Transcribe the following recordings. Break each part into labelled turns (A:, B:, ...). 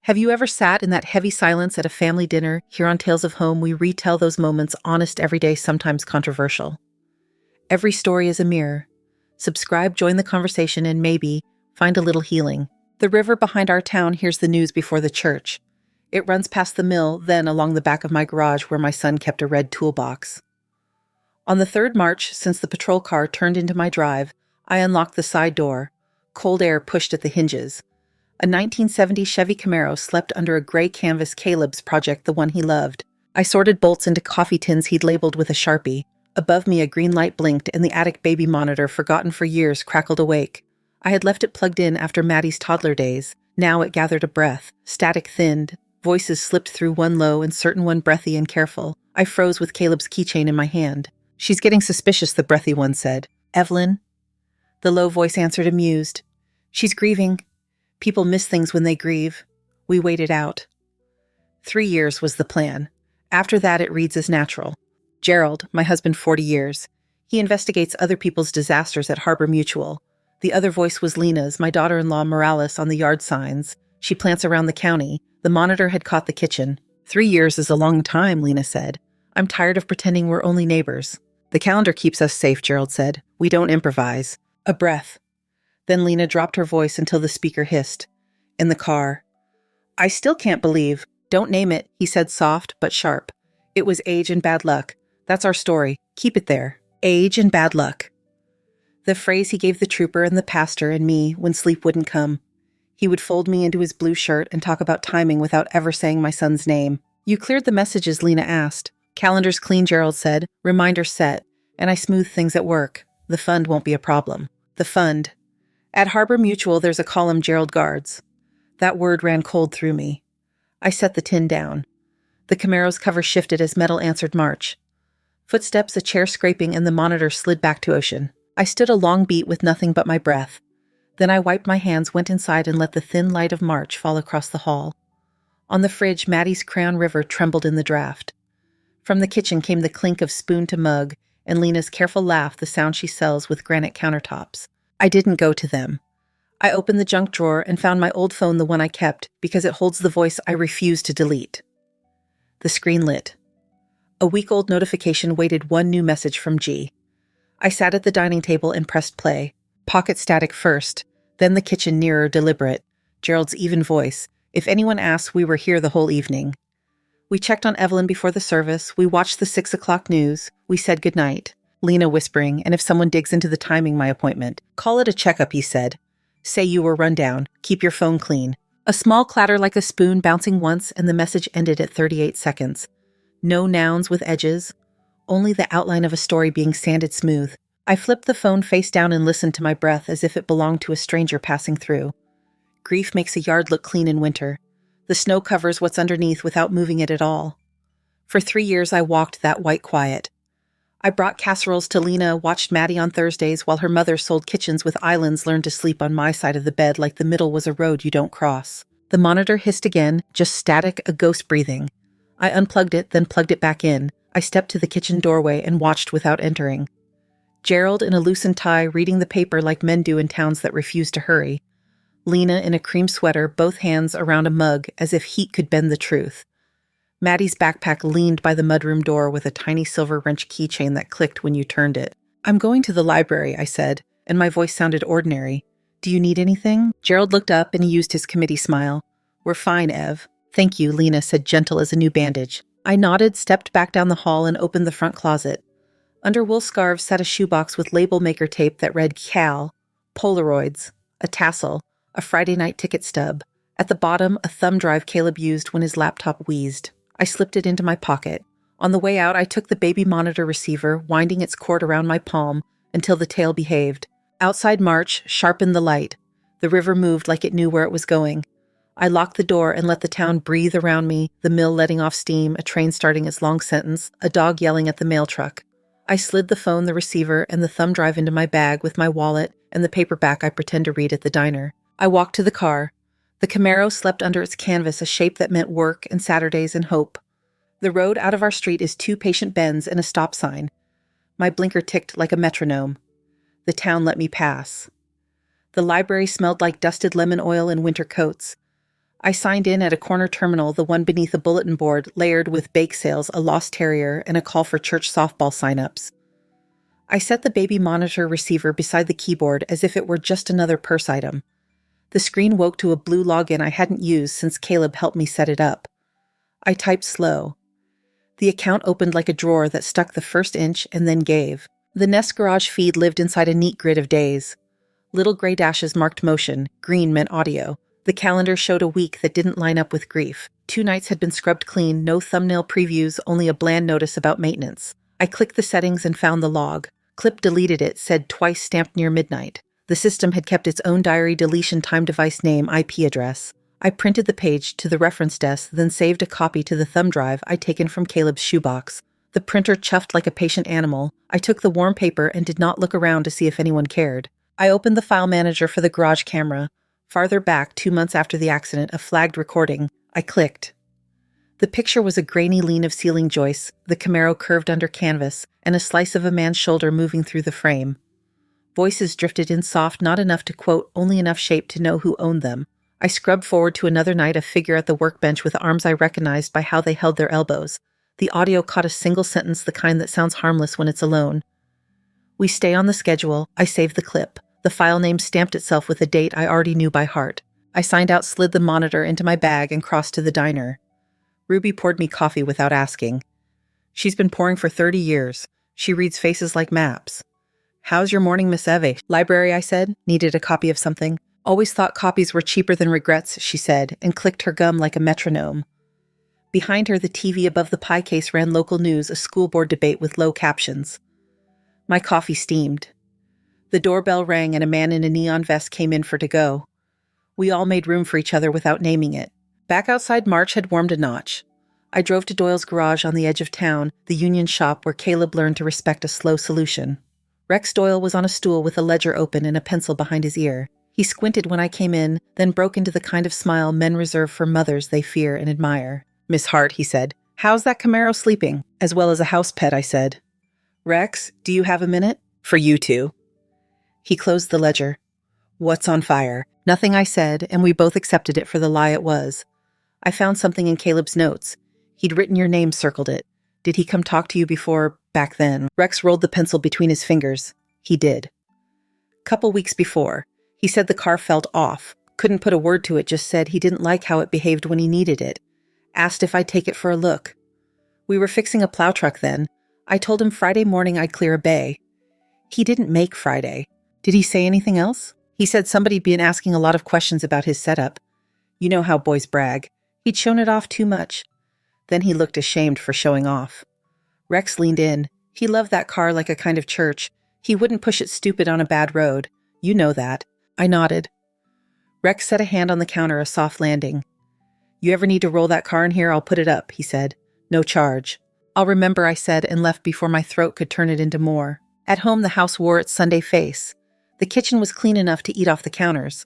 A: Have you ever sat in that heavy silence at a family dinner? Here on Tales of Home, we retell those moments, honest, everyday, sometimes controversial. Every story is a mirror. Subscribe, join the conversation, and maybe find a little healing. The river behind our town hears the news before the church. It runs past the mill, then along the back of my garage where my son kept a red toolbox. On the third march since the patrol car turned into my drive, I unlocked the side door. Cold air pushed at the hinges. A 1970 Chevy Camaro slept under a gray canvas. Caleb's project, the one he loved. I sorted bolts into coffee tins he'd labeled with a Sharpie. Above me, a green light blinked, and the attic baby monitor, forgotten for years, crackled awake. I had left it plugged in after Maddie's toddler days. Now it gathered a breath. Static thinned. Voices slipped through, one low and certain, one breathy and careful. I froze with Caleb's keychain in my hand. "She's getting suspicious," the breathy one said. "Evelyn?" The low voice answered, amused. "She's grieving. People miss things when they grieve." We waited out. 3 years was the plan. After that, it reads as natural. Gerald, my husband, 40 years. He investigates other people's disasters at Harbor Mutual. The other voice was Lena's, my daughter-in-law Morales, on the yard signs. She plants around the county. The monitor had caught the kitchen. 3 years is a long time, Lena said. "I'm tired of pretending we're only neighbors." "The calendar keeps us safe," Gerald said. "We don't improvise." A breath. Then Lena dropped her voice until the speaker hissed. In the car. "I still can't believe." "Don't name it," he said, soft but sharp. "It was age and bad luck. That's our story. Keep it there. Age and bad luck." The phrase he gave the trooper and the pastor and me when sleep wouldn't come. He would fold me into his blue shirt and talk about timing without ever saying my son's name. "You cleared the messages?" Lena asked. "Calendar's clean," Gerald said. "Reminder set. And I smoothed things at work. The fund won't be a problem." The fund. At Harbor Mutual, there's a column Gerald guards. That word ran cold through me. I set the tin down. The Camaro's cover shifted as metal answered march. Footsteps, a chair scraping, and the monitor slid back to ocean. I stood a long beat with nothing but my breath. Then I wiped my hands, went inside, and let the thin light of March fall across the hall. On the fridge, Maddie's Crown River trembled in the draft. From the kitchen came the clink of spoon to mug, and Lena's careful laugh, the sound she sells with granite countertops. I didn't go to them. I opened the junk drawer and found my old phone, the one I kept, because it holds the voice I refuse to delete. The screen lit. A week-old notification waited, one new message from G. I sat at the dining table and pressed play. Pocket static first, then the kitchen nearer, deliberate. Gerald's even voice. "If anyone asks, we were here the whole evening." We checked on Evelyn before the service. We watched the 6 o'clock news. We said goodnight. Lena whispering, "And if someone digs into the timing, my appointment, call it a checkup," he said. "Say you were run down. Keep your phone clean." A small clatter like a spoon bouncing once, and the message ended at 38 seconds. No nouns with edges, only the outline of a story being sanded smooth. I flipped the phone face down and listened to my breath as if it belonged to a stranger passing through. Grief makes a yard look clean in winter. The snow covers what's underneath without moving it at all. For 3 years I walked that white quiet. I brought casseroles to Lena, watched Maddie on Thursdays while her mother sold kitchens with islands, learned to sleep on my side of the bed like the middle was a road you don't cross. The monitor hissed again, just static, a ghost breathing. I unplugged it, then plugged it back in. I stepped to the kitchen doorway and watched without entering. Gerald in a loosened tie, reading the paper like men do in towns that refuse to hurry. Lena in a cream sweater, both hands around a mug as if heat could bend the truth. Maddie's backpack leaned by the mudroom door with a tiny silver wrench keychain that clicked when you turned it. "I'm going to the library," I said, and my voice sounded ordinary. "Do you need anything?" Gerald looked up and he used his committee smile. "We're fine, Ev." "Thank you," Lena said, gentle as a new bandage. I nodded, stepped back down the hall, and opened the front closet. Under wool scarves sat a shoebox with label maker tape that read Cal, Polaroids, a tassel, a Friday night ticket stub. At the bottom, a thumb drive Caleb used when his laptop wheezed. I slipped it into my pocket. On the way out, I took the baby monitor receiver, winding its cord around my palm until the tail behaved. Outside March sharpened the light. The river moved like it knew where it was going. I locked the door and let the town breathe around me, the mill letting off steam, a train starting its long sentence, a dog yelling at the mail truck. I slid the phone, the receiver, and the thumb drive into my bag with my wallet and the paperback I pretend to read at the diner. I walked to the car. The Camaro slept under its canvas, a shape that meant work and Saturdays and hope. The road out of our street is 2 patient bends and a stop sign. My blinker ticked like a metronome. The town let me pass. The library smelled like dusted lemon oil and winter coats. I signed in at a corner terminal, the one beneath a bulletin board layered with bake sales, a lost terrier, and a call for church softball signups. I set the baby monitor receiver beside the keyboard as if it were just another purse item. The screen woke to a blue login I hadn't used since Caleb helped me set it up. I typed slow. The account opened like a drawer that stuck the first inch and then gave. The Nest Garage feed lived inside a neat grid of days. Little gray dashes marked motion, green meant audio. The calendar showed a week that didn't line up with grief. 2 nights had been scrubbed clean, no thumbnail previews, only a bland notice about maintenance. I clicked the settings and found the log. Clip deleted it, said twice stamped near midnight. The system had kept its own diary deletion time device name IP address. I printed the page to the reference desk, then saved a copy to the thumb drive I'd taken from Caleb's shoebox. The printer chuffed like a patient animal. I took the warm paper and did not look around to see if anyone cared. I opened the file manager for the garage camera. Farther back, 2 months after the accident, a flagged recording. I clicked. The picture was a grainy lean of ceiling joists, the Camaro curved under canvas, and a slice of a man's shoulder moving through the frame. Voices drifted in soft, not enough to quote, only enough shape to know who owned them. I scrubbed forward to another night, a figure at the workbench with arms I recognized by how they held their elbows. The audio caught a single sentence, the kind that sounds harmless when it's alone. We stay on the schedule. I saved the clip. The file name stamped itself with a date I already knew by heart. I signed out, slid the monitor into my bag, and crossed to the diner. Ruby poured me coffee without asking. She's been pouring for 30 years. She reads faces like maps. "How's your morning, Miss Eve?" "Library," I said. "Needed a copy of something." "Always thought copies were cheaper than regrets," she said, and clicked her gum like a metronome. Behind her, the TV above the pie case ran local news, a school board debate with low captions. My coffee steamed. The doorbell rang and a man in a neon vest came in for to-go. We all made room for each other without naming it. Back outside, March had warmed a notch. I drove to Doyle's garage on the edge of town, the union shop where Caleb learned to respect a slow solution. Rex Doyle was on a stool with a ledger open and a pencil behind his ear. He squinted when I came in, then broke into the kind of smile men reserve for mothers they fear and admire. "Miss Hart," he said, "how's that Camaro sleeping?" "As well as a house pet," I said. "Rex, do you have a minute?" "For you two." He closed the ledger. "What's on fire?" Nothing, I said, and we both accepted it for the lie it was. "I found something in Caleb's notes. He'd written your name, circled it. Did he come talk to you before, back then?" Rex rolled the pencil between his fingers. "He did. Couple weeks before. He said the car felt off. Couldn't put a word to it, just said he didn't like how it behaved when he needed it. Asked if I'd take it for a look. We were fixing a plow truck then. I told him Friday morning I'd clear a bay. He didn't make Friday. Did he say anything else? He said somebody'd been asking a lot of questions about his setup. You know how boys brag. He'd shown it off too much. Then he looked ashamed for showing off." Rex leaned in. "He loved that car like a kind of church. He wouldn't push it stupid on a bad road. You know that." I nodded. Rex set a hand on the counter, a soft landing. "You ever need to roll that car in here, I'll put it up," he said. "No charge." "I'll remember," I said, and left before my throat could turn it into more. At home, the house wore its Sunday face. The kitchen was clean enough to eat off the counters.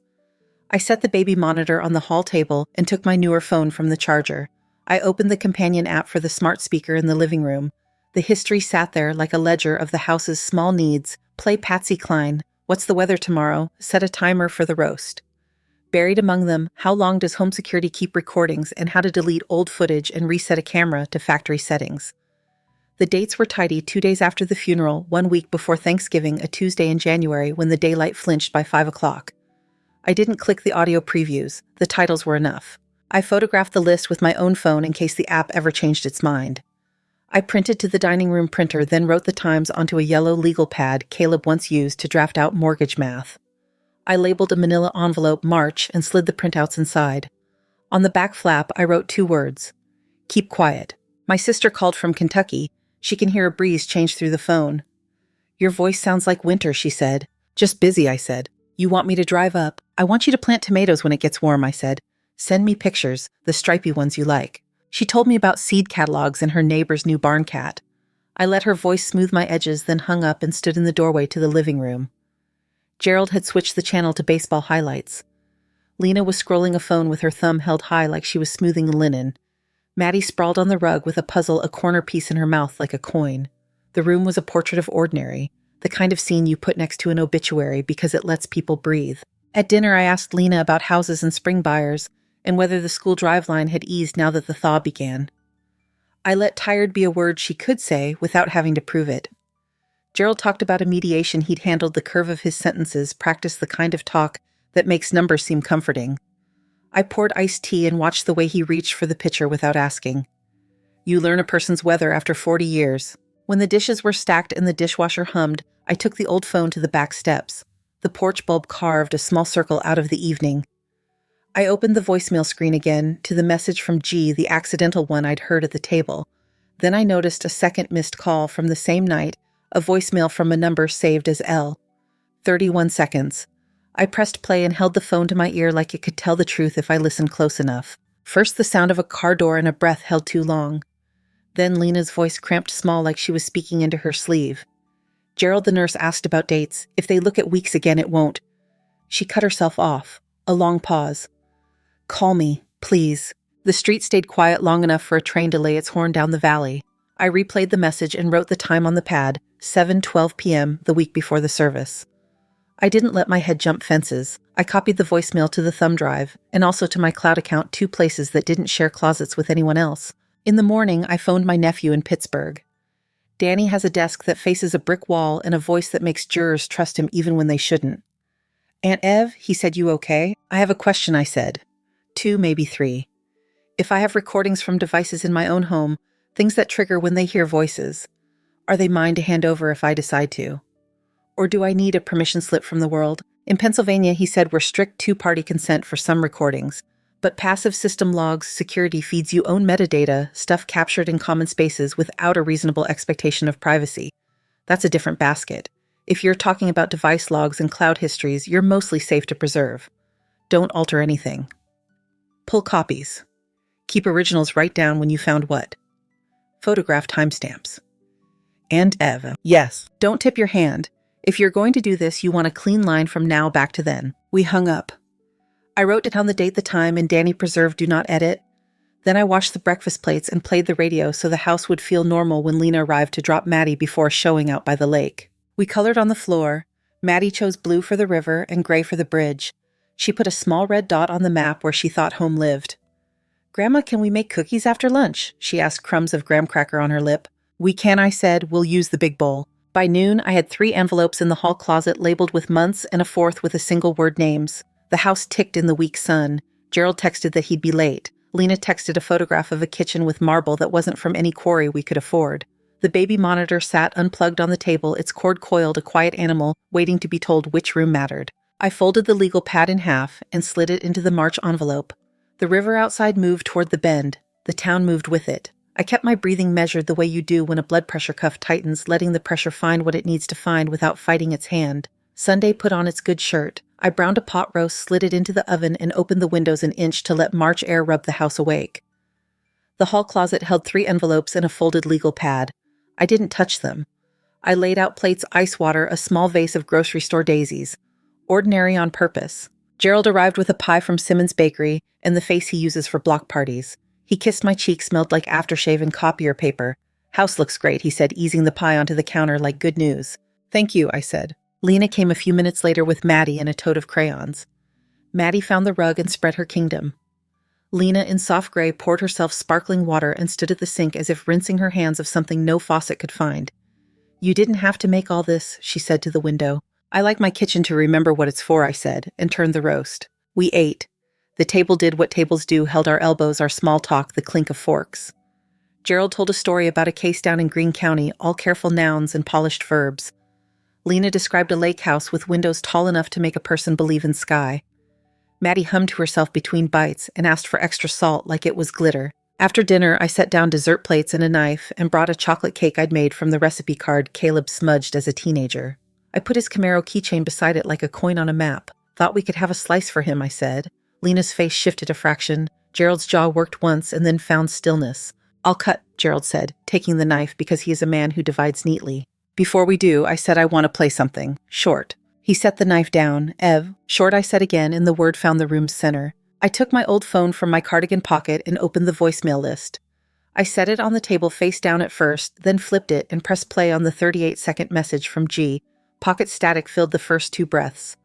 A: I set the baby monitor on the hall table and took my newer phone from the charger. I opened the companion app for the smart speaker in the living room. The history sat there like a ledger of the house's small needs. Play Patsy Cline. What's the weather tomorrow? Set a timer for the roast. Buried among them, how long does home security keep recordings and how to delete old footage and reset a camera to factory settings. The dates were tidy: 2 days after the funeral, 1 week before Thanksgiving, a Tuesday in January when the daylight flinched by 5 o'clock. I didn't click the audio previews. The titles were enough. I photographed the list with my own phone in case the app ever changed its mind. I printed to the dining room printer, then wrote the times onto a yellow legal pad Caleb once used to draft out mortgage math. I labeled a manila envelope March and slid the printouts inside. On the back flap, I wrote 2 words. "Keep quiet. My sister called from Kentucky. She can hear a breeze change through the phone." "Your voice sounds like winter," she said. "Just busy," I said. "You want me to drive up?" "I want you to plant tomatoes when it gets warm," I said. "Send me pictures, the stripy ones you like." She told me about seed catalogs and her neighbor's new barn cat. I let her voice smooth my edges, then hung up and stood in the doorway to the living room. Gerald had switched the channel to baseball highlights. Lena was scrolling a phone with her thumb held high like she was smoothing linen. Maddie sprawled on the rug with a puzzle, a corner piece in her mouth like a coin. The room was a portrait of ordinary, the kind of scene you put next to an obituary because it lets people breathe. At dinner, I asked Lena about houses and spring buyers, and whether the school drive line had eased now that the thaw began. I let tired be a word she could say without having to prove it. Gerald talked about a mediation he'd handled the curve of his sentences, practiced the kind of talk that makes numbers seem comforting. I poured iced tea and watched the way he reached for the pitcher without asking. You learn a person's weather after 40 years. When the dishes were stacked and the dishwasher hummed, I took the old phone to the back steps. The porch bulb carved a small circle out of the evening. I opened the voicemail screen again to the message from G, the accidental one I'd heard at the table. Then I noticed a second missed call from the same night, a voicemail from a number saved as L. 31 seconds. I pressed play and held the phone to my ear like it could tell the truth if I listened close enough. First the sound of a car door and a breath held too long. Then Lena's voice cramped small like she was speaking into her sleeve. Gerald the nurse asked about dates. If they look at weeks again, it won't. She cut herself off. A long pause. Call me, please. The street stayed quiet long enough for a train to lay its horn down the valley. I replayed the message and wrote the time on the pad, 7:12 p.m., the week before the service. I didn't let my head jump fences. I copied the voicemail to the thumb drive, and also to my cloud account 2 places that didn't share closets with anyone else. In the morning, I phoned my nephew in Pittsburgh. Danny has a desk that faces a brick wall and a voice that makes jurors trust him even when they shouldn't. Aunt Ev, he said, you okay? I have a question, I said. 2, maybe 3. If I have recordings from devices in my own home, things that trigger when they hear voices, are they mine to hand over if I decide to? Or do I need a permission slip from the world? In Pennsylvania, he said, we're strict 2-party consent for some recordings, but passive system logs security feeds you own metadata, stuff captured in common spaces without a reasonable expectation of privacy. That's a different basket. If you're talking about device logs and cloud histories, you're mostly safe to preserve. Don't alter anything. Pull copies. Keep originals right down when you found what? Photograph timestamps. And Ev. Yes. Don't tip your hand. If you're going to do this, you want a clean line from now back to then. We hung up. I wrote down the date, the time, and Danny preserved do not edit. Then I washed the breakfast plates and played the radio so the house would feel normal when Lena arrived to drop Maddie before showing out by the lake. We colored on the floor. Maddie chose blue for the river and gray for the bridge. She put a small red dot on the map where she thought home lived. Grandma, can we make cookies after lunch? She asked, crumbs of graham cracker on her lip. We can, I said. We'll use the big bowl. By noon, I had 3 envelopes in the hall closet labeled with months and a 4th with a single-word names. The house ticked in the weak sun. Gerald texted that he'd be late. Lena texted a photograph of a kitchen with marble that wasn't from any quarry we could afford. The baby monitor sat unplugged on the table, its cord coiled, a quiet animal, waiting to be told which room mattered. I folded the legal pad in half and slid it into the March envelope. The river outside moved toward the bend. The town moved with it. I kept my breathing measured the way you do when a blood pressure cuff tightens, letting the pressure find what it needs to find without fighting its hand. Sunday put on its good shirt. I browned a pot roast, slid it into the oven, and opened the windows an inch to let March air rub the house awake. The hall closet held 3 envelopes and a folded legal pad. I didn't touch them. I laid out plates, ice water, a small vase of grocery store daisies. Ordinary on purpose. Gerald arrived with a pie from Simmons Bakery and the face he uses for block parties. He kissed my cheek, smelled like aftershave and copier paper. House looks great, he said, easing the pie onto the counter like good news. Thank you, I said. Lena came a few minutes later with Maddie and a tote of crayons. Maddie found the rug and spread her kingdom. Lena, in soft gray, poured herself sparkling water and stood at the sink as if rinsing her hands of something no faucet could find. You didn't have to make all this, she said to the window. I like my kitchen to remember what it's for, I said, and turned the roast. We ate. The table did what tables do, held our elbows, our small talk, the clink of forks. Gerald told a story about a case down in Greene County, all careful nouns and polished verbs. Lena described a lake house with windows tall enough to make a person believe in sky. Maddie hummed to herself between bites and asked for extra salt like it was glitter. After dinner, I set down dessert plates and a knife and brought a chocolate cake I'd made from the recipe card Caleb smudged as a teenager. I put his Camaro keychain beside it like a coin on a map. Thought we could have a slice for him, I said. Lena's face shifted a fraction. Gerald's jaw worked once and then found stillness. I'll cut, Gerald said, taking the knife because he is a man who divides neatly. Before we do, I said I want to play something. Short. He set the knife down. Ev. Short, I said again, and the word found the room's center. I took my old phone from my cardigan pocket and opened the voicemail list. I set it on the table face down at first, then flipped it and pressed play on the 38-second message from G. Pocket static filled the first 2 breaths.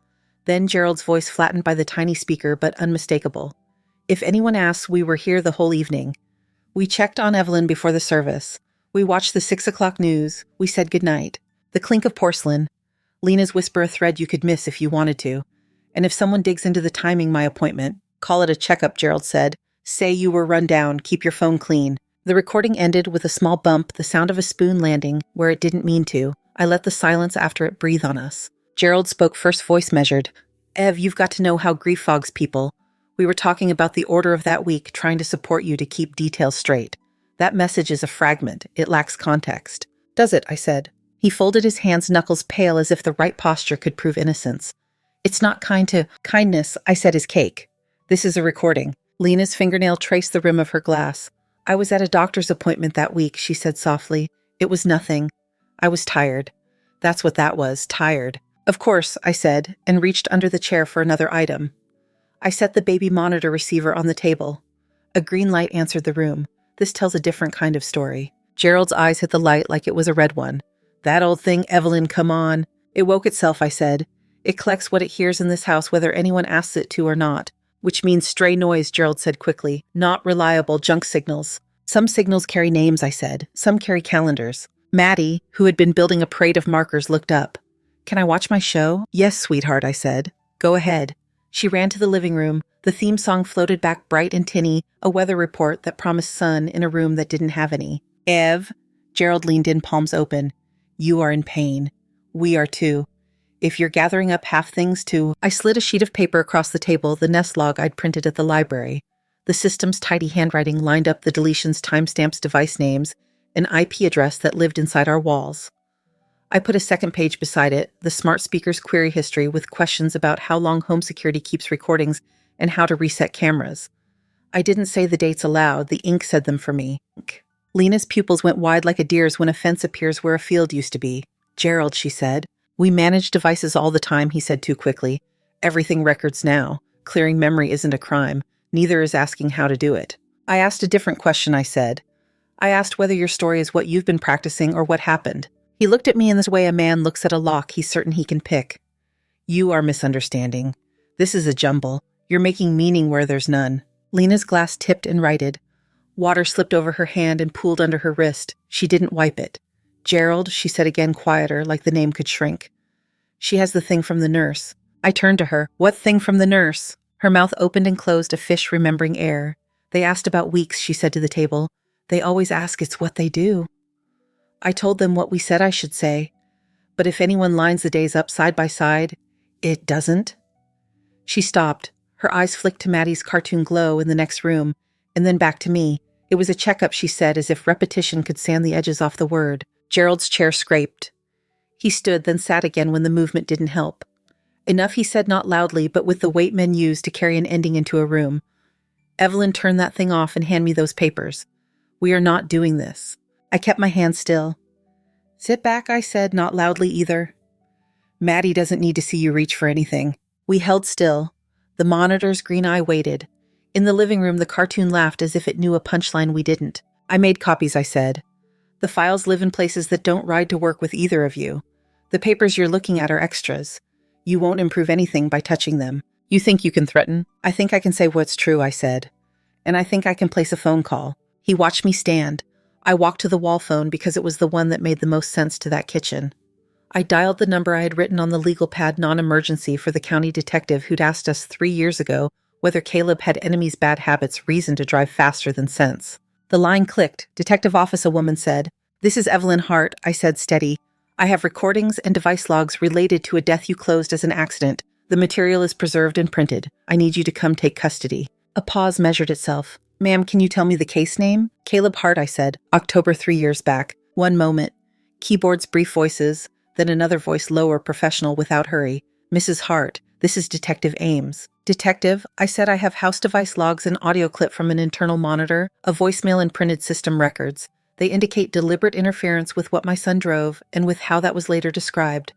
A: Then Gerald's voice flattened by the tiny speaker, but unmistakable. If anyone asks, we were here the whole evening. We checked on Evelyn before the service. We watched the 6 o'clock news. We said goodnight. The clink of porcelain. Lena's whisper, a thread you could miss if you wanted to. And if someone digs into the timing my appointment, call it a checkup, Gerald said. Say you were run down, keep your phone clean. The recording ended with a small bump, the sound of a spoon landing where it didn't mean to. I let the silence after it breathe on us. Gerald spoke first, voice measured. Ev, you've got to know how grief fogs people. We were talking about the order of that week, trying to support you to keep details straight. That message is a fragment. It lacks context. Does it? I said. He folded his hands, knuckles pale as if the right posture could prove innocence. It's not kind to kindness, I said, is cake. This is a recording. Lena's fingernail traced the rim of her glass. I was at a doctor's appointment that week, she said softly. It was nothing. I was tired. That's what that was, tired. Of course, I said, and reached under the chair for another item. I set the baby monitor receiver on the table. A green light answered the room. This tells a different kind of story. Gerald's eyes hit the light like it was a red one. That old thing, Evelyn, come on. It woke itself, I said. It collects what it hears in this house, whether anyone asks it to or not. Which means stray noise, Gerald said quickly. Not reliable, junk signals. Some signals carry names, I said. Some carry calendars. Maddie, who had been building a parade of markers, looked up. Can I watch my show? Yes, sweetheart, I said. Go ahead. She ran to the living room. The theme song floated back bright and tinny, a weather report that promised sun in a room that didn't have any. Ev, Gerald leaned in, palms open. You are in pain. We are too. If you're gathering up half things too. I slid a sheet of paper across the table, the nest log I'd printed at the library. The system's tidy handwriting lined up the deletions, timestamps, device names, an IP address that lived inside our walls. I put a second page beside it, the smart speaker's query history with questions about how long home security keeps recordings and how to reset cameras. I didn't say the dates aloud, the ink said them for me. Lena's pupils went wide like a deer's when a fence appears where a field used to be. Gerald, she said. We manage devices all the time, he said too quickly. Everything records now. Clearing memory isn't a crime. Neither is asking how to do it. I asked a different question, I said. I asked whether your story is what you've been practicing or what happened. He looked at me in this way a man looks at a lock he's certain he can pick. You are misunderstanding. This is a jumble. You're making meaning where there's none. Lena's glass tipped and righted. Water slipped over her hand and pooled under her wrist. She didn't wipe it. Gerald, she said again, quieter, like the name could shrink. She has the thing from the nurse. I turned to her. What thing from the nurse? Her mouth opened and closed, a fish remembering air. They asked about weeks, she said to the table. They always ask, it's what they do. I told them what we said I should say. But if anyone lines the days up side by side, it doesn't. She stopped. Her eyes flicked to Maddie's cartoon glow in the next room, and then back to me. It was a checkup, she said, as if repetition could sand the edges off the word. Gerald's chair scraped. He stood, then sat again when the movement didn't help. Enough, he said, not loudly, but with the weight men use to carry an ending into a room. Evelyn, turn that thing off and hand me those papers. We are not doing this. I kept my hand still. Sit back, I said, not loudly either. Maddie doesn't need to see you reach for anything. We held still. The monitor's green eye waited. In the living room, the cartoon laughed as if it knew a punchline we didn't. I made copies, I said. The files live in places that don't ride to work with either of you. The papers you're looking at are extras. You won't improve anything by touching them. You think you can threaten? I think I can say what's true, I said. And I think I can place a phone call. He watched me stand. I walked to the wall phone because it was the one that made the most sense to that kitchen. I dialed the number I had written on the legal pad, non-emergency, for the county detective who'd asked us 3 years ago whether Caleb had enemies' bad habits, reason to drive faster than sense. The line clicked. Detective office, a woman said. This is Evelyn Hart, I said, steady. I have recordings and device logs related to a death you closed as an accident. The material is preserved and printed. I need you to come take custody. A pause measured itself. Ma'am, can you tell me the case name? Caleb Hart, I said. October 3 years back. One moment. Keyboard's brief voices, then another voice lower, professional, without hurry. Mrs. Hart, this is Detective Ames. Detective, I said, I have house device logs and audio clip from an internal monitor, a voicemail and printed system records. They indicate deliberate interference with what my son drove and with how that was later described.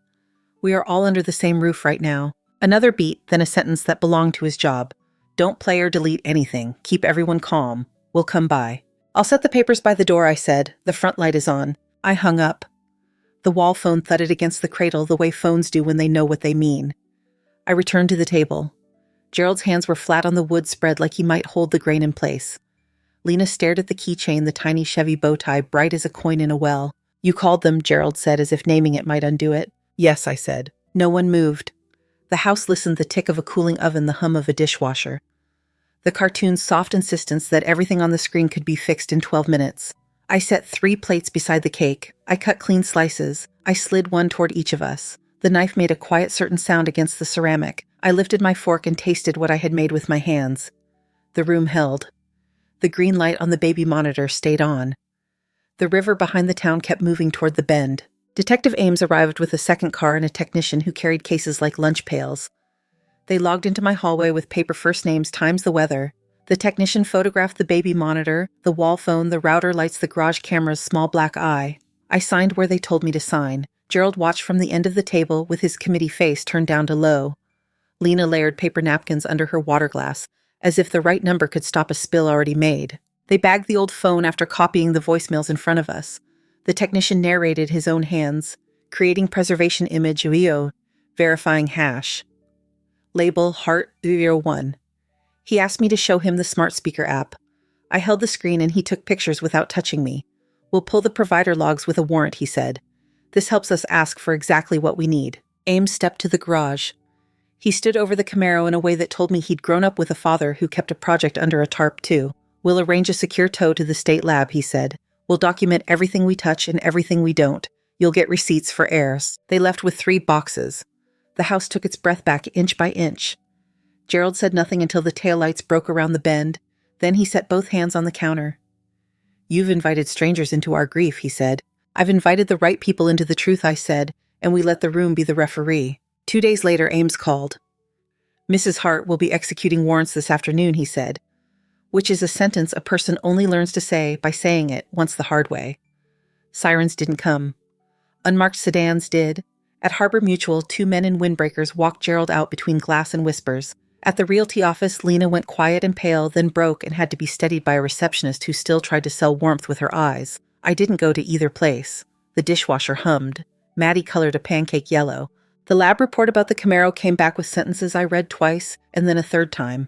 A: We are all under the same roof right now. Another beat, then a sentence that belonged to his job. Don't play or delete anything. Keep everyone calm. We'll come by. I'll set the papers by the door, I said. The front light is on. I hung up. The wall phone thudded against the cradle the way phones do when they know what they mean. I returned to the table. Gerald's hands were flat on the wood spread like he might hold the grain in place. Lena stared at the keychain, the tiny Chevy bow tie, bright as a coin in a well. "You called them," Gerald said, as if naming it might undo it. "Yes," I said. No one moved. The house listened, the tick of a cooling oven, the hum of a dishwasher. The cartoon's soft insistence that everything on the screen could be fixed in 12 minutes. I set 3 plates beside the cake. I cut clean slices. I slid one toward each of us. The knife made a quiet, certain sound against the ceramic. I lifted my fork and tasted what I had made with my hands. The room held. The green light on the baby monitor stayed on. The river behind the town kept moving toward the bend. Detective Ames arrived with a second car and a technician who carried cases like lunch pails. They logged into my hallway with paper first names times the weather. The technician photographed the baby monitor, the wall phone, the router lights, the garage camera's small black eye. I signed where they told me to sign. Gerald watched from the end of the table with his committee face turned down to low. Lena layered paper napkins under her water glass, as if the right number could stop a spill already made. They bagged the old phone after copying the voicemails in front of us. The technician narrated his own hands, creating preservation image UEO, verifying hash. Label Heart 01. He asked me to show him the smart speaker app. I held the screen and he took pictures without touching me. "We'll pull the provider logs with a warrant," he said. "This helps us ask for exactly what we need." Ames stepped to the garage. He stood over the Camaro in a way that told me he'd grown up with a father who kept a project under a tarp too. "We'll arrange a secure tow to the state lab," he said. "We'll document everything we touch and everything we don't. You'll get receipts for heirs." They left with 3 boxes. The house took its breath back inch by inch. Gerald said nothing until the taillights broke around the bend. Then he set both hands on the counter. "You've invited strangers into our grief," he said. "I've invited the right people into the truth," I said, and we let the room be the referee. 2 days later, Ames called. "Mrs. Hart will be executing warrants this afternoon," he said, which is a sentence a person only learns to say by saying it once the hard way. Sirens didn't come. Unmarked sedans did. At Harbor Mutual, 2 men in windbreakers walked Gerald out between glass and whispers. At the realty office, Lena went quiet and pale, then broke and had to be steadied by a receptionist who still tried to sell warmth with her eyes. I didn't go to either place. The dishwasher hummed. Maddie colored a pancake yellow. The lab report about the Camaro came back with sentences I read twice and then a third time.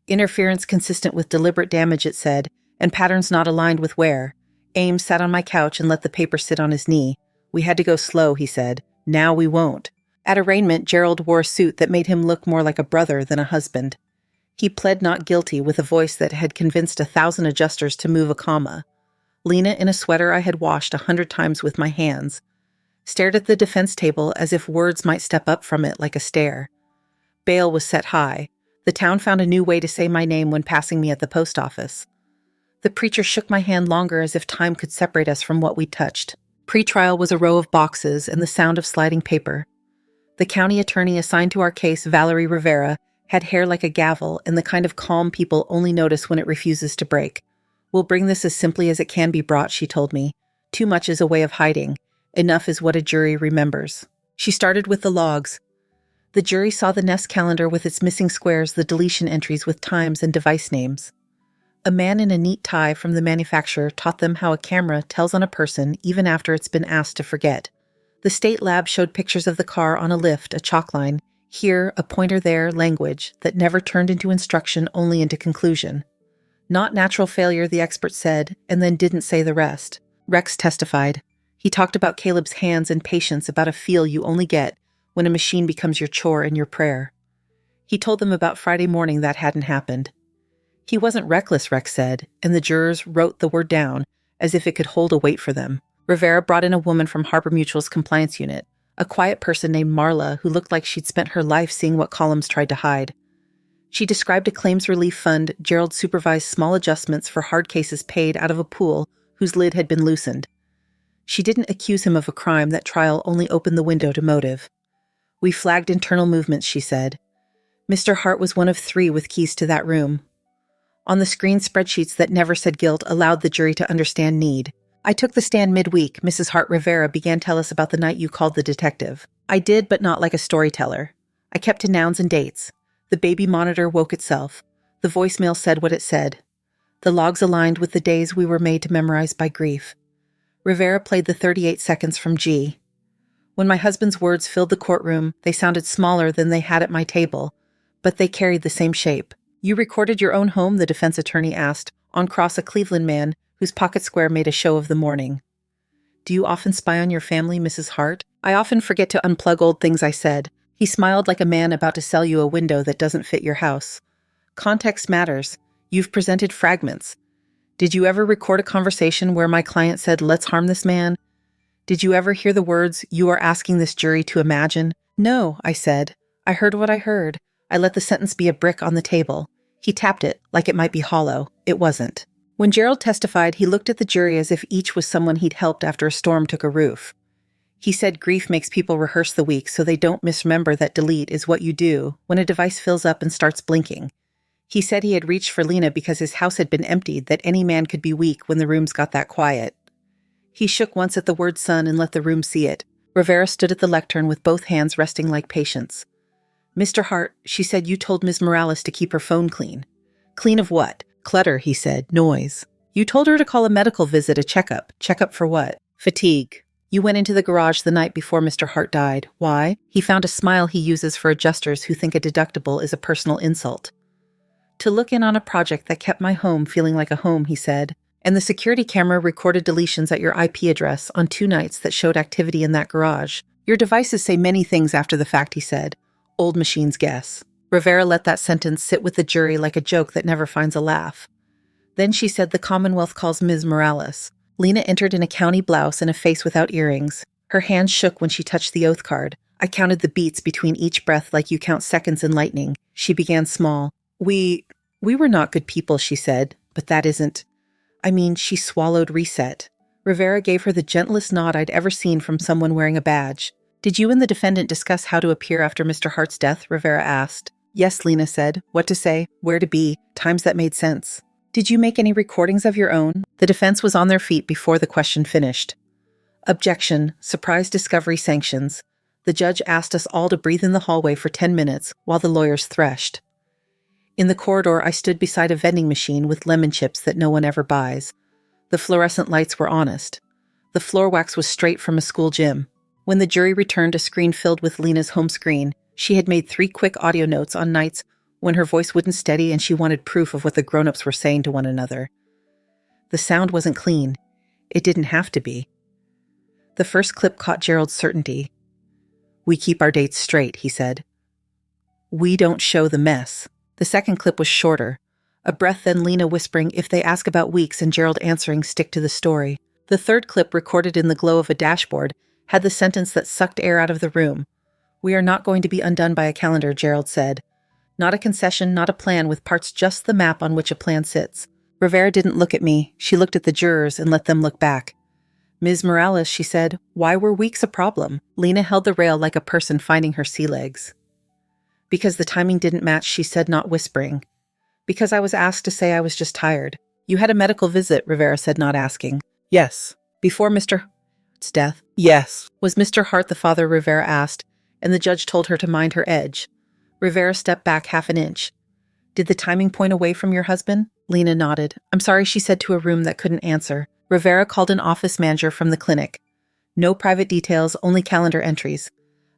A: "Interference consistent with deliberate damage," it said, "and patterns not aligned with wear." Ames sat on my couch and let the paper sit on his knee. "We had to go slow," he said. "Now we won't." At arraignment, Gerald wore a suit that made him look more like a brother than a husband. He pled not guilty with a voice that had convinced 1,000 adjusters to move a comma. Lena, in a sweater I had washed 100 times with my hands, stared at the defense table as if words might step up from it like a stare. Bail was set high. The town found a new way to say my name when passing me at the post office. The preacher shook my hand longer as if time could separate us from what we'd touched. Pre-trial was a row of boxes and the sound of sliding paper. The county attorney assigned to our case, Valerie Rivera, had hair like a gavel and the kind of calm people only notice when it refuses to break. "We'll bring this as simply as it can be brought," she told me. "Too much is a way of hiding. Enough is what a jury remembers." She started with the logs. The jury saw the Nest calendar with its missing squares, the deletion entries with times and device names. A man in a neat tie from the manufacturer taught them how a camera tells on a person even after it's been asked to forget. The state lab showed pictures of the car on a lift, a chalk line, here, a pointer there, language that never turned into instruction, only into conclusion. Not natural failure, the expert said, and then didn't say the rest. Rex testified. He talked about Caleb's hands and patience, about a feel you only get when a machine becomes your chore and your prayer. He told them about Friday morning that hadn't happened. He wasn't reckless, Rex said, and the jurors wrote the word down as if it could hold a weight for them. Rivera brought in a woman from Harbor Mutual's compliance unit, a quiet person named Marla who looked like she'd spent her life seeing what columns tried to hide. She described a claims relief fund. Gerald supervised small adjustments for hard cases paid out of a pool whose lid had been loosened. She didn't accuse him of a crime. That trial only opened the window to motive. "We flagged internal movements," she said. Mr. Hart was one of 3 with keys to that room. On the screen, spreadsheets that never said guilt allowed the jury to understand need. "I took the stand midweek," Mrs. Hart Rivera began. "Tell us about the night you called the detective." "I did, but not like a storyteller. I kept to nouns and dates. The baby monitor woke itself. The voicemail said what it said. The logs aligned with the days we were made to memorize by grief." Rivera played the 38 seconds from G. "When my husband's words filled the courtroom, they sounded smaller than they had at my table, But they carried the same shape. You recorded your own home, the defense attorney asked, on cross a Cleveland man whose pocket square made a show of the morning. Do you often spy on your family, Mrs. Hart? I often forget to unplug old things, I said. He smiled like a man about to sell you a window that doesn't fit your house. Context matters. You've presented fragments. Did you ever record a conversation where my client said, let's harm this man? Did you ever hear the words you are asking this jury to imagine? No, I said. I heard what I heard. I let the sentence be a brick on the table. He tapped it like it might be hollow. It wasn't. When Gerald testified, he looked at the jury as if each was someone he'd helped after a storm took a roof. He said grief makes people rehearse the week so they don't misremember that delete is what you do when a device fills up and starts blinking. He said he had reached for Lena because his house had been emptied, that any man could be weak when the rooms got that quiet. He shook once at the word son and let the room see it. Rivera stood at the lectern with both hands resting like patients. Mr. Hart, she said you told Ms. Morales to keep her phone clean. Clean of what? Clutter, he said. Noise. You told her to call a medical visit, a checkup. Checkup for what? Fatigue. You went into the garage the night before Mr. Hart died. Why? He found a smile he uses for adjusters who think a deductible is a personal insult. To look in on a project that kept my home feeling like a home, he said. And the security camera recorded deletions at your IP address on 2 nights that showed activity in that garage. Your devices say many things after the fact, he said. Old machines guess. Rivera let that sentence sit with the jury like a joke that never finds a laugh. Then she said the Commonwealth calls Ms. Morales. Lena entered in a county blouse and a face without earrings. Her hands shook when she touched the oath card. I counted the beats between each breath like you count seconds in lightning. She began small. We were not good people, she said, but that isn't... I mean, she swallowed reset. Rivera gave her the gentlest nod I'd ever seen from someone wearing a badge. Did you and the defendant discuss how to appear after Mr. Hart's death? Rivera asked. Yes, Lena said. What to say, where to be, times that made sense. Did you make any recordings of your own? The defense was on their feet before the question finished. Objection. Surprise discovery sanctions. The judge asked us all to breathe in the hallway for 10 minutes while the lawyers threshed. In the corridor, I stood beside a vending machine with lemon chips that no one ever buys. The fluorescent lights were honest. The floor wax was straight from a school gym. When the jury returned a screen filled with Lena's home screen, she had made 3 quick audio notes on nights when her voice wouldn't steady and she wanted proof of what the grown-ups were saying to one another. The sound wasn't clean. It didn't have to be. The first clip caught Gerald's certainty. We keep our dates straight, he said. We don't show the mess. The second clip was shorter. A breath, then Lena whispering, if they ask about weeks, and Gerald answering, stick to the story. The third clip, recorded in the glow of a dashboard, had the sentence that sucked air out of the room. We are not going to be undone by a calendar, Gerald said. Not a concession, not a plan with parts just the map on which a plan sits. Rivera didn't look at me. She looked at the jurors and let them look back. Ms. Morales, she said, why were weeks a problem? Lena held the rail like a person finding her sea legs. Because the timing didn't match, she said, not whispering. Because I was asked to say I was just tired. You had a medical visit, Rivera said, not asking. Yes. Before Mr. Hart's death? Yes. Was Mr. Hart the father, Rivera asked, and the judge told her to mind her edge. Rivera stepped back half an inch. Did the timing point away from your husband? Lena nodded. I'm sorry, she said to a room that couldn't answer. Rivera called an office manager from the clinic. No private details, only calendar entries.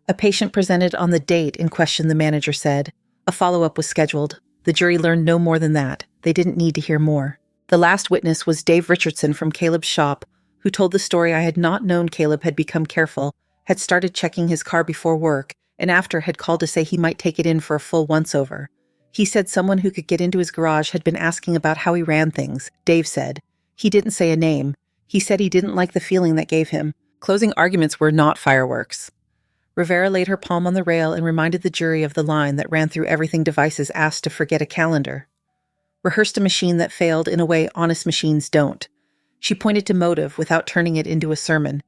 A: A patient presented on the date in question, the manager said. A follow-up was scheduled. The jury learned no more than that. They didn't need to hear more. The last witness was Dave Richardson from Caleb's shop, who told the story I had not known Caleb had become careful, had started checking his car before work, and after had called to say he might take it in for a full once-over. He said someone who could get into his garage had been asking about how he ran things, Dave said. He didn't say a name. He said he didn't like the feeling that gave him. Closing arguments were not fireworks. Rivera laid her palm on the rail and reminded the jury of the line that ran through everything devices asked to forget a calendar. Rehearsed a machine that failed in a way honest machines don't. She pointed to motive without turning it into a sermon.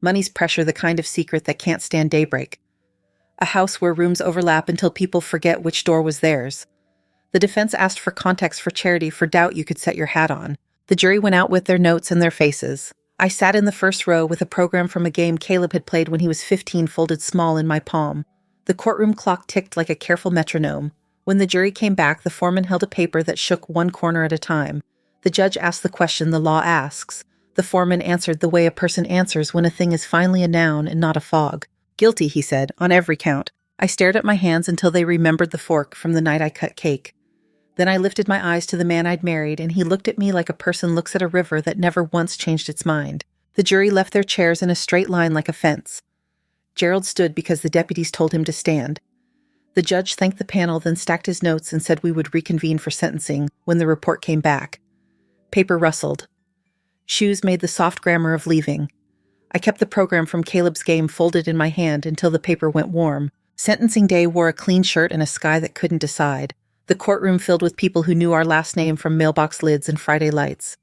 A: Money's pressure, the kind of secret that can't stand daybreak. A house where rooms overlap until people forget which door was theirs. The defense asked for context for charity for doubt you could set your hat on. The jury went out with their notes and their faces. I sat in the first row with a program from a game Caleb had played when he was 15 folded small in my palm. The courtroom clock ticked like a careful metronome. When the jury came back, the foreman held a paper that shook one corner at a time. The judge asked the question the law asks. The foreman answered the way a person answers when a thing is finally a noun and not a fog. Guilty, he said, on every count. I stared at my hands until they remembered the fork from the night I cut cake. Then I lifted my eyes to the man I'd married, and he looked at me like a person looks at a river that never once changed its mind. The jury left their chairs in a straight line like a fence. Gerald stood because the deputies told him to stand. The judge thanked the panel, then stacked his notes and said we would reconvene for sentencing when the report came back. Paper rustled. Shoes made the soft grammar of leaving. I kept the program from Caleb's game folded in my hand until the paper went warm. Sentencing day wore a clean shirt and a sky that couldn't decide. The courtroom filled with people who knew our last name from mailbox lids and Friday lights.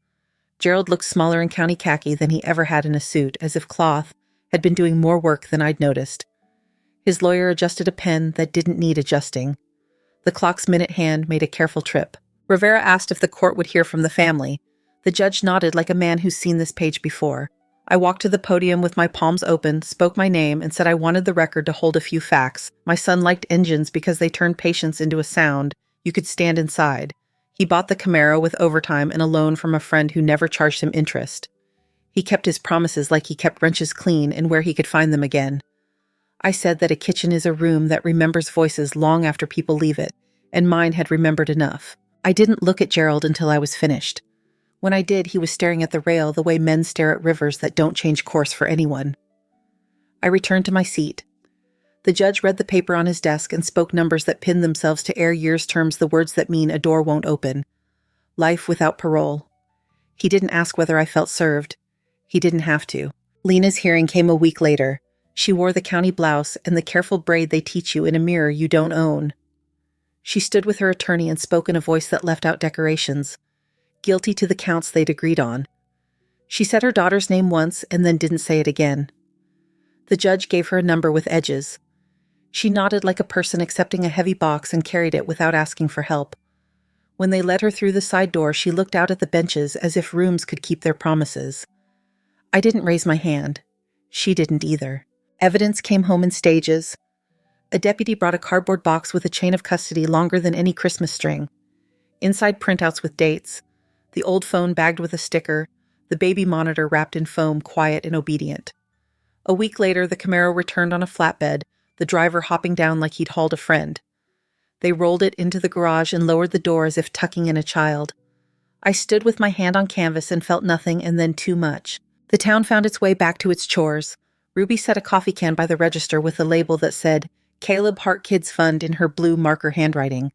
A: Gerald looked smaller in county khaki than he ever had in a suit, as if cloth had been doing more work than I'd noticed. His lawyer adjusted a pen that didn't need adjusting. The clock's minute hand made a careful trip. Rivera asked if the court would hear from the family. The judge nodded like a man who's seen this page before. I walked to the podium with my palms open, spoke my name, and said I wanted the record to hold a few facts. My son liked engines because they turned patience into a sound you could stand inside. He bought the Camaro with overtime and a loan from a friend who never charged him interest. He kept his promises like he kept wrenches clean and where he could find them again. I said that a kitchen is a room that remembers voices long after people leave it, and mine had remembered enough. I didn't look at Gerald until I was finished. When I did, he was staring at the rail the way men stare at rivers that don't change course for anyone. I returned to my seat. The judge read the paper on his desk and spoke numbers that pinned themselves to air years terms, the words that mean a door won't open. Life without parole. He didn't ask whether I felt served. He didn't have to. Lena's hearing came a week later. She wore the county blouse and the careful braid they teach you in a mirror you don't own. She stood with her attorney and spoke in a voice that left out decorations. Guilty to the counts they'd agreed on. She said her daughter's name once and then didn't say it again. The judge gave her a number with edges. She nodded like a person accepting a heavy box and carried it without asking for help. When they led her through the side door, she looked out at the benches as if rooms could keep their promises. I didn't raise my hand. She didn't either. Evidence came home in stages. A deputy brought a cardboard box with a chain of custody longer than any Christmas string. Inside printouts with dates. The old phone bagged with a sticker, the baby monitor wrapped in foam, quiet and obedient. A week later, the Camaro returned on a flatbed, the driver hopping down like he'd hauled a friend. They rolled it into the garage and lowered the door as if tucking in a child. I stood with my hand on canvas and felt nothing and then too much. The town found its way back to its chores. Ruby set a coffee can by the register with a label that said, Caleb Hart Kids Fund in her blue marker handwriting.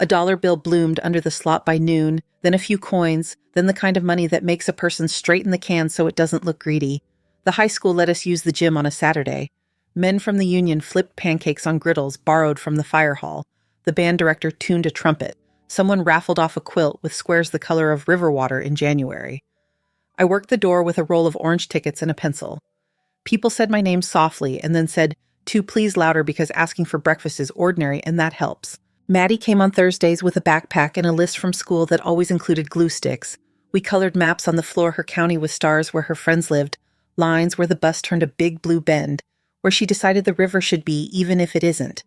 A: A dollar bill bloomed under the slot by noon, then a few coins, then the kind of money that makes a person straighten the can so it doesn't look greedy. The high school let us use the gym on a Saturday. Men from the union flipped pancakes on griddles borrowed from the fire hall. The band director tuned a trumpet. Someone raffled off a quilt with squares the color of river water in January. I worked the door with a roll of orange tickets and a pencil. People said my name softly and then said, "To please louder because asking for breakfast is ordinary and that helps." Maddie came on Thursdays with a backpack and a list from school that always included glue sticks. We colored maps on the floor her county with stars where her friends lived, lines where the bus turned a big blue bend, where she decided the river should be even if it isn't.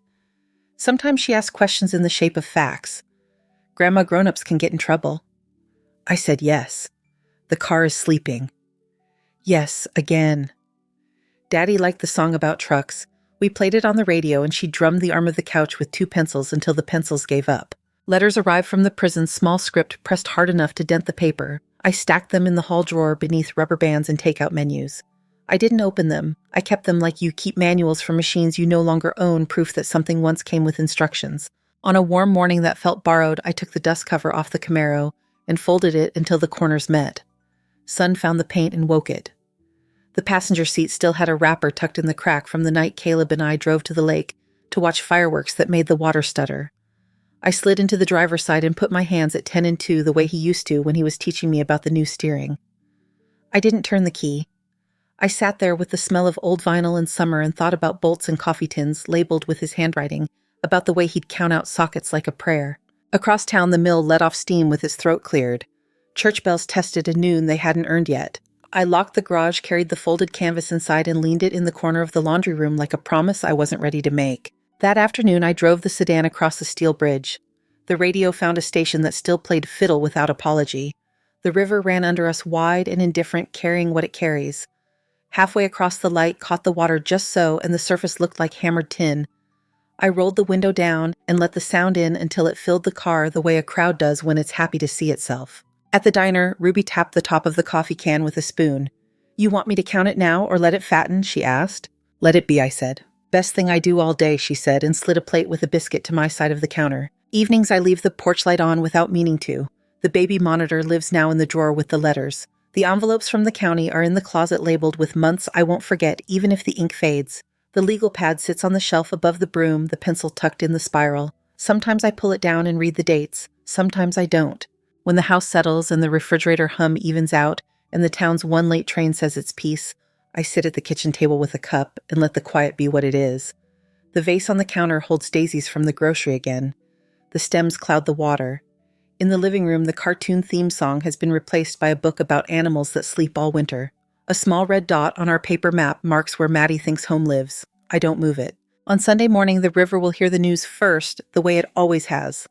A: Sometimes she asked questions in the shape of facts. Grandma, grown-ups can get in trouble. I said yes. The car is sleeping. Yes, again. Daddy liked the song about trucks. We played it on the radio and she drummed the arm of the couch with 2 pencils until the pencils gave up. Letters arrived from the prison, small script pressed hard enough to dent the paper. I stacked them in the hall drawer beneath rubber bands and takeout menus. I didn't open them. I kept them like you keep manuals for machines you no longer own, proof that something once came with instructions. On a warm morning that felt borrowed, I took the dust cover off the Camaro and folded it until the corners met. Sun found the paint and woke it. The passenger seat still had a wrapper tucked in the crack from the night Caleb and I drove to the lake to watch fireworks that made the water stutter. I slid into the driver's side and put my hands at 10 and 2 the way he used to when he was teaching me about the new steering. I didn't turn the key. I sat there with the smell of old vinyl in summer and thought about bolts and coffee tins labeled with his handwriting, about the way he'd count out sockets like a prayer. Across town, the mill let off steam with his throat cleared. Church bells tested a noon they hadn't earned yet. I locked the garage, carried the folded canvas inside, and leaned it in the corner of the laundry room like a promise I wasn't ready to make. That afternoon, I drove the sedan across the steel bridge. The radio found a station that still played fiddle without apology. The river ran under us wide and indifferent, carrying what it carries. Halfway across the light, caught the water just so, and the surface looked like hammered tin. I rolled the window down and let the sound in until it filled the car the way a crowd does when it's happy to see itself. At the diner, Ruby tapped the top of the coffee can with a spoon. "You want me to count it now or let it fatten?" she asked. "Let it be," I said. "Best thing I do all day," she said, and slid a plate with a biscuit to my side of the counter. Evenings I leave the porch light on without meaning to. The baby monitor lives now in the drawer with the letters. The envelopes from the county are in the closet labeled with months I won't forget even if the ink fades. The legal pad sits on the shelf above the broom, the pencil tucked in the spiral. Sometimes I pull it down and read the dates. Sometimes I don't. When the house settles and the refrigerator hum evens out and the town's one late train says its piece, I sit at the kitchen table with a cup and let the quiet be what it is. The vase on the counter holds daisies from the grocery again. The stems cloud the water. In the living room, the cartoon theme song has been replaced by a book about animals that sleep all winter. A small red dot on our paper map marks where Maddie thinks home lives. I don't move it. On Sunday morning, the river will hear the news first, the way it always has.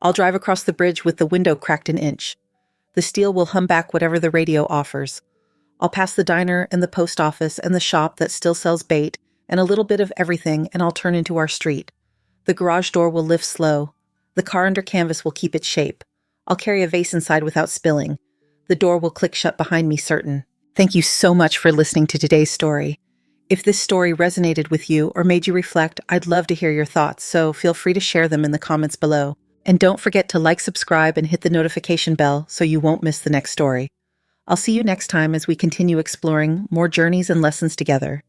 A: I'll drive across the bridge with the window cracked an inch. The steel will hum back whatever the radio offers. I'll pass the diner and the post office and the shop that still sells bait and a little bit of everything, and I'll turn into our street. The garage door will lift slow. The car under canvas will keep its shape. I'll carry a vase inside without spilling. The door will click shut behind me, certain. Thank you so much for listening to today's story. If this story resonated with you or made you reflect, I'd love to hear your thoughts, so feel free to share them in the comments below. And don't forget to like, subscribe, and hit the notification bell so you won't miss the next story. I'll see you next time as we continue exploring more journeys and lessons together.